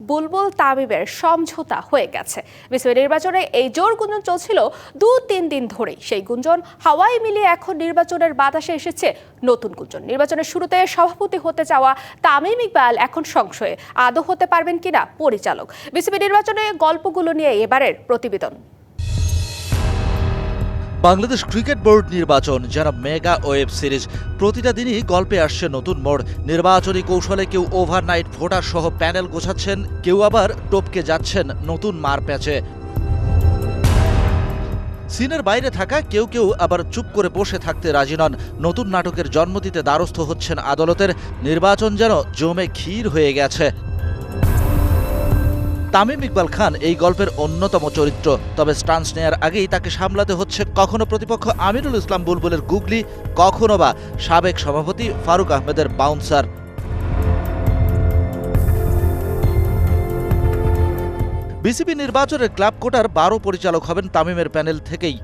বুলবুল তামিমের সমঝোতা হয়ে গেছে। বিসিবি নির্বাচনে এই জোর গুঞ্জন চলছিল 2-3 দিন ধরেই। সেই গুঞ্জন হাওয়ায় মিলিয়ে এখন নির্বাচনের বাতাসে এসেছে নতুন গুঞ্জন। নির্বাচনের শুরুতে সভাপতি হতে চাওয়া তামিম ইকবাল এখন সংশয়ে আদৌ হতে পারবেন কিনা পরিচালক। বিসিবি নির্বাচনে গল্পগুলো নিয়ে এবারের প্রতিবেদন। বাংলাদেশ ক্রিকেট বোর্ড নির্বাচন যেন মেগা ওয়েব সিরিজ। প্রতিটা দিনই গল্পে আসছে নতুন মোড়। নির্বাচনী কৌশলে কেউ ওভারনাইট ভোটার সহ প্যানেল গোছাচ্ছেন, কেউ আবার টপকে যাচ্ছেন নতুন মার প্যাচে। সিনের বাইরে থাকা কেউ কেউ আবার চুপ করে বসে থাকতে রাজি নন। নতুন নাটকের জন্ম দিতে দ্বারস্থ হচ্ছেন আদালতের। নির্বাচন যেন জমে ক্ষীর হয়ে গেছে। তামিম ইকবাল খান এই গল্পের অন্যতম চরিত্র। তবে স্টান্স নেয়ার আগেই তাকে সামলাতে হচ্ছে কখনো প্রতিপক্ষ আমিনুল ইসলাম বুলবুলের গুগলি, কখনো বা সাবেক সভাপতি ফারুক আহমেদের বাউন্সার। বিসিবি নির্বাচনের ক্লাব কোটার 12 পরিচালক হবেন তামিমের প্যানেল থেকেই।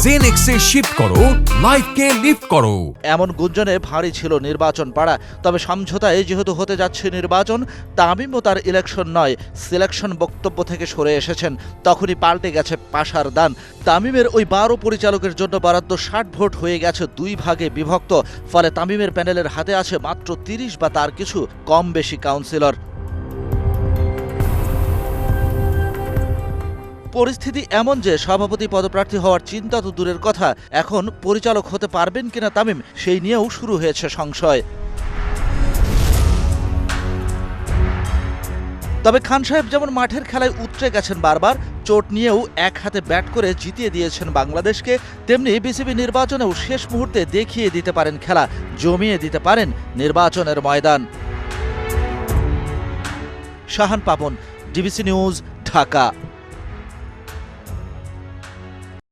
জেনেক্সে শিফট করো, লাইফকে লিফট করো। এমন গুঞ্জনে ভারী ছিল নির্বাচন পাড়া। তবে সমঝোতায় যেহেতু হতে যাচ্ছে নির্বাচন, তামিমও তার ইলেকশন নয় সিলেকশন বক্তব্য থেকে সরে এসেছেন। তখনই পাল্টে গেছে পাশার দান। তামিমের ওই 12 পরিচালকের জন্য বরাদ্দ 60 ভোট হয়ে গেছে 2 ভাগে বিভক্ত। ফলে তামিমের প্যানেলের হাতে আছে মাত্র 30 বা তার কিছু কম বেশি কাউন্সিলর। পরিস্থিতি এমন যে সভাপতি পদপ্রার্থী হওয়ার চিন্তা তো দূরের কথা, এখন পরিচালক হতে পারবেন কিনা তামিম, সেই নিয়েও শুরু হয়েছে সংশয়। তবে খান সাহেব যেমন মাঠের খেলায় উতরে গেছেন বারবার, চোট নিয়েও এক হাতে ব্যাট করে জিতিয়ে দিয়েছেন বাংলাদেশকে, তেমনি বিসিবি নির্বাচনেও শেষ মুহূর্তে দেখিয়ে দিতে পারেন খেলা, জমিয়ে দিতে পারেন নির্বাচনের ময়দান। Shahan Papon, DBC news, Dhaka.